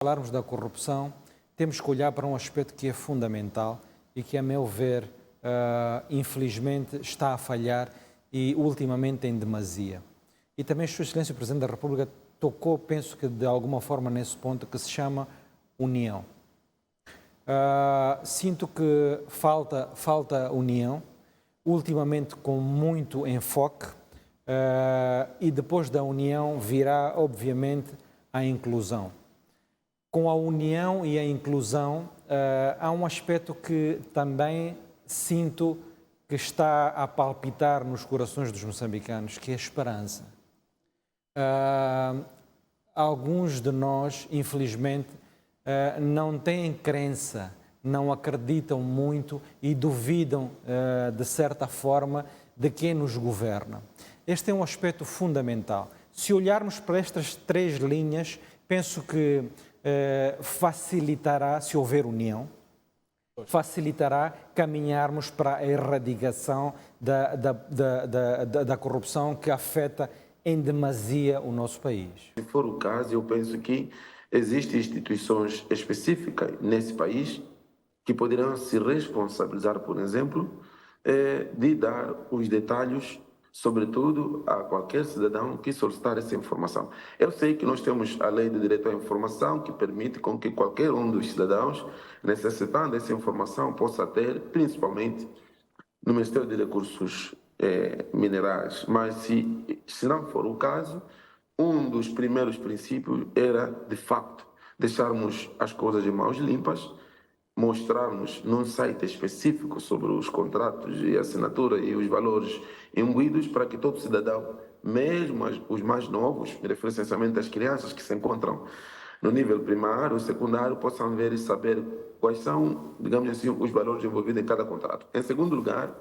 falarmos da corrupção, temos que olhar para um aspecto que é fundamental e que, a meu ver, infelizmente está a falhar e ultimamente em demasia. E também Sua Excelência o Presidente da República tocou, penso que de alguma forma nesse ponto, que se chama união. Sinto que falta união, ultimamente com muito enfoque, e depois da união virá, obviamente, a inclusão. Com a união e a inclusão, há um aspecto que também sinto que está a palpitar nos corações dos moçambicanos, que é a esperança. Alguns de nós, infelizmente, não têm crença, não acreditam muito e duvidam, de certa forma, de quem nos governa. Este é um aspecto fundamental. Se olharmos para estas três linhas, penso que facilitará, se houver união, facilitará caminharmos para a erradicação da corrupção que afeta em demasia o nosso país. Se for o caso, eu penso que existem instituições específicas nesse país que poderão se responsabilizar, por exemplo, de dar os detalhes, sobretudo a qualquer cidadão que solicitar essa informação. Eu sei que nós temos a Lei do Direito à Informação, que permite com que qualquer um dos cidadãos, necessitando dessa informação, possa ter, principalmente no Ministério de Recursos Minerais. Mas se não for o caso, um dos primeiros princípios era, de facto, deixarmos as coisas em mãos limpas, mostrarmos num site específico sobre os contratos e assinatura e os valores imbuídos para que todo cidadão, mesmo os mais novos, me refiro essencialmente às crianças que se encontram no nível primário, secundário, possam ver e saber quais são, digamos assim, os valores envolvidos em cada contrato. Em segundo lugar,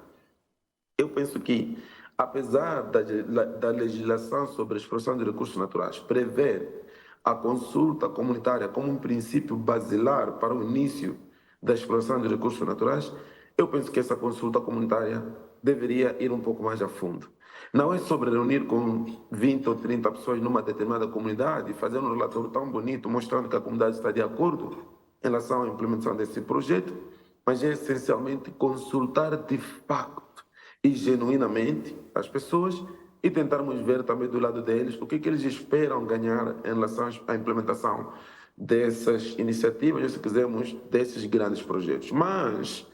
eu penso que, apesar da legislação sobre a exploração de recursos naturais prever a consulta comunitária como um princípio basilar para o início da exploração de recursos naturais, eu penso que essa consulta comunitária deveria ir um pouco mais a fundo. Não é sobre reunir com 20 ou 30 pessoas numa determinada comunidade e fazer um relatório tão bonito mostrando que a comunidade está de acordo em relação à implementação desse projeto, mas é essencialmente consultar de facto e genuinamente as pessoas e tentarmos ver também do lado deles o que eles esperam ganhar em relação à implementação dessas iniciativas, ou se quisermos, desses grandes projetos. Mas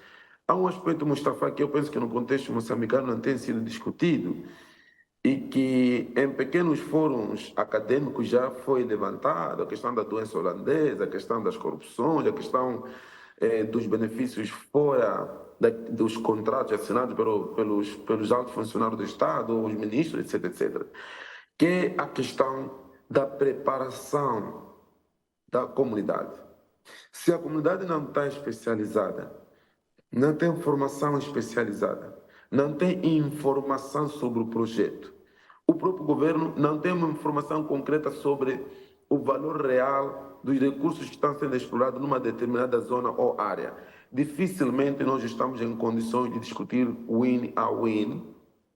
há um aspecto, Mustafa, que eu penso que no contexto moçambicano não tem sido discutido e que em pequenos fóruns acadêmicos já foi levantado, a questão da doença holandesa, a questão das corrupções, a questão dos benefícios fora dos contratos assinados pelos altos funcionários do Estado, os ministros, etc, etc. Que é a questão da preparação da comunidade. Se a comunidade não está especializada, não tem formação especializada, não tem informação sobre o projeto, o próprio governo não tem uma informação concreta sobre o valor real dos recursos que estão sendo explorados numa determinada zona ou área, dificilmente nós estamos em condições de discutir win a win,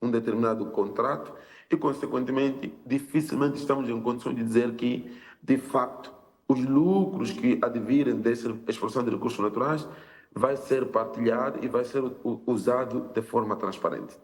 um determinado contrato, e, consequentemente, dificilmente estamos em condições de dizer que, de facto, os lucros que advirem dessa exploração de recursos naturais vai ser partilhado e vai ser usado de forma transparente.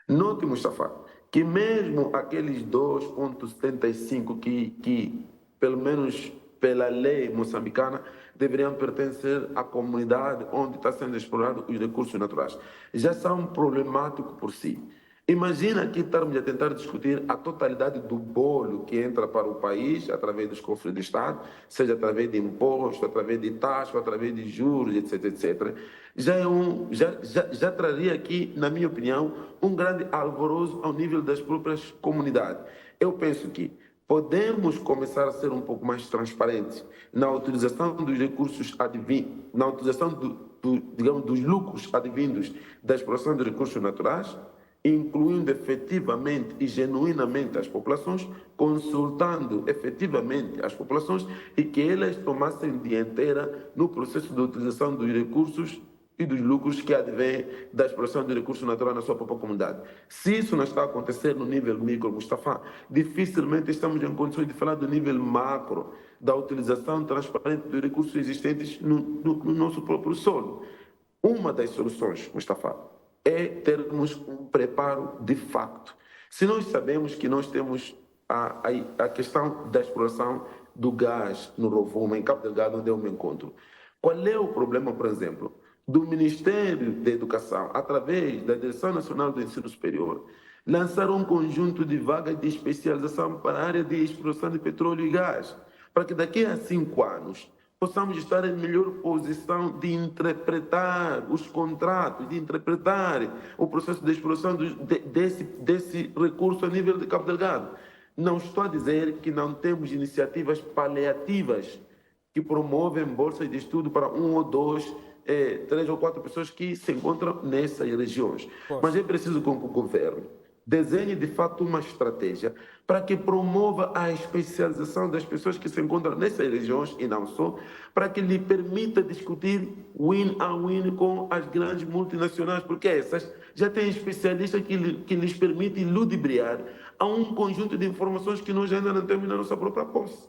Note, Mustafa, que mesmo aqueles 2,75 que, pelo menos pela lei moçambicana, deveriam pertencer à comunidade onde está sendo explorado os recursos naturais, já são problemáticos por si. Imagina aqui estarmos a tentar discutir a totalidade do bolo que entra para o país através dos cofres do Estado, seja através de imposto, através de taxa, através de juros, etc, etc. Já traria aqui, na minha opinião, um grande alvoroço ao nível das próprias comunidades. Eu penso que podemos começar a ser um pouco mais transparentes na utilização dos recursos advindos, na utilização digamos, dos lucros advindos da exploração de recursos naturais, incluindo efetivamente e genuinamente as populações, consultando efetivamente as populações e que elas tomassem dianteira no processo de utilização dos recursos e dos lucros que advêm da exploração de recursos naturais na sua própria comunidade. Se isso não está a acontecer no nível micro, Mustafa, dificilmente estamos em condições de falar do nível macro, da utilização transparente dos recursos existentes no nosso próprio solo. Uma das soluções, Mustafa, é termos um preparo de facto. Se nós sabemos que nós temos a questão da exploração do gás no Rovuma, em Cabo Delgado, onde eu me encontro, qual é o problema, por exemplo, do Ministério da Educação, através da Direção Nacional do Ensino Superior, lançar um conjunto de vagas de especialização para a área de exploração de petróleo e gás, para que daqui a 5 anos possamos estar em melhor posição de interpretar os contratos, de interpretar o processo de exploração desse recurso a nível de Cabo Delgado. Não estou a dizer que não temos iniciativas paliativas que promovem bolsas de estudo para 1 ou 2, 3 ou 4 pessoas que se encontram nessas regiões. Mas é preciso que o governo desenhe de fato uma estratégia para que promova a especialização das pessoas que se encontram nessas regiões e não só, para que lhe permita discutir win-a-win com as grandes multinacionais, porque essas já têm especialistas que lhes permitem ludibriar a um conjunto de informações que nós ainda não temos na nossa própria posse.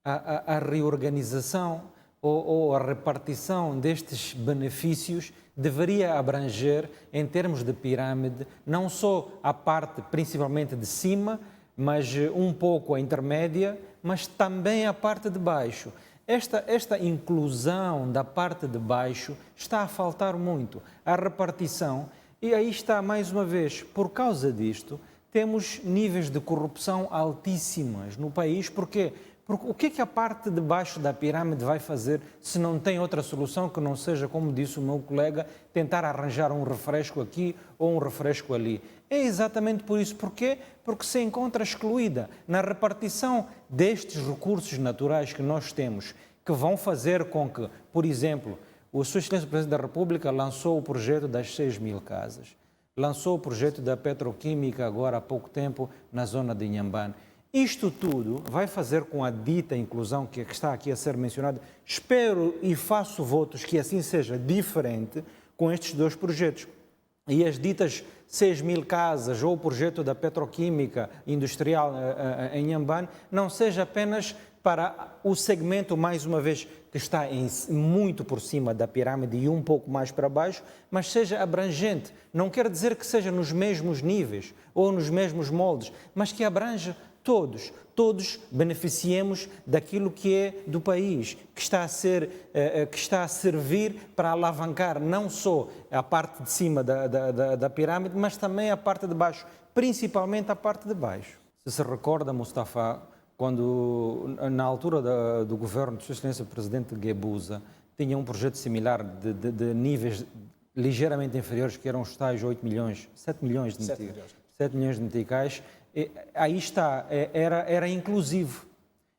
A reorganização ou a repartição destes benefícios deveria abranger, em termos de pirâmide, não só a parte principalmente de cima, mas um pouco a intermédia, mas também a parte de baixo. Esta inclusão da parte de baixo está a faltar muito. A repartição, e aí está mais uma vez, por causa disto, temos níveis de corrupção altíssimos no país. Porquê? Porque o que é que a parte de baixo da pirâmide vai fazer se não tem outra solução que não seja, como disse o meu colega, tentar arranjar um refresco aqui ou um refresco ali? É exatamente por isso. Porquê? Porque se encontra excluída na repartição destes recursos naturais que nós temos, que vão fazer com que, por exemplo, o Sua Excelência o Presidente da República lançou o projeto das 6.000 casas, lançou o projeto da petroquímica agora há pouco tempo na zona de Inhambane. Isto tudo vai fazer com a dita inclusão que está aqui a ser mencionada. Espero e faço votos que assim seja diferente com estes 2 projetos. E as ditas 6.000 casas ou o projeto da petroquímica industrial em Inhambane não seja apenas para o segmento, mais uma vez, que está muito por cima da pirâmide e um pouco mais para baixo, mas seja abrangente. Não quer dizer que seja nos mesmos níveis ou nos mesmos moldes, mas que abranja todos beneficiemos daquilo que é do país, que está a servir para alavancar não só a parte de cima da pirâmide, mas também a parte de baixo, principalmente a parte de baixo. Se recorda, Mustafa, quando na altura do governo de Sua Excelência o Presidente Guebuza tinha um projeto similar de níveis ligeiramente inferiores, que eram os tais 7 milhões de meticais. Aí está, era inclusivo,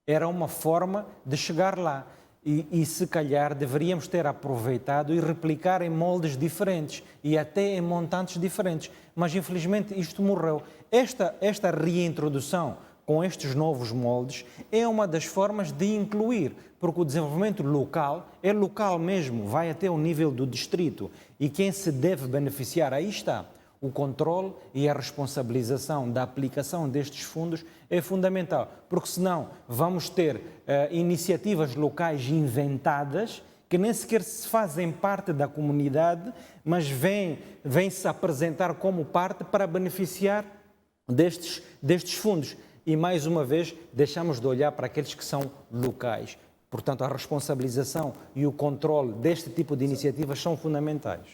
era uma forma de chegar lá e se calhar deveríamos ter aproveitado e replicar em moldes diferentes e até em montantes diferentes, mas infelizmente isto morreu. Esta reintrodução com estes novos moldes é uma das formas de incluir, porque o desenvolvimento local é local mesmo, vai até o nível do distrito e quem se deve beneficiar, aí está. O controle e a responsabilização da aplicação destes fundos é fundamental, porque senão vamos ter iniciativas locais inventadas que nem sequer se fazem parte da comunidade, mas vêm-se apresentar como parte para beneficiar destes fundos. E, mais uma vez, deixamos de olhar para aqueles que são locais. Portanto, a responsabilização e o controle deste tipo de iniciativas são fundamentais.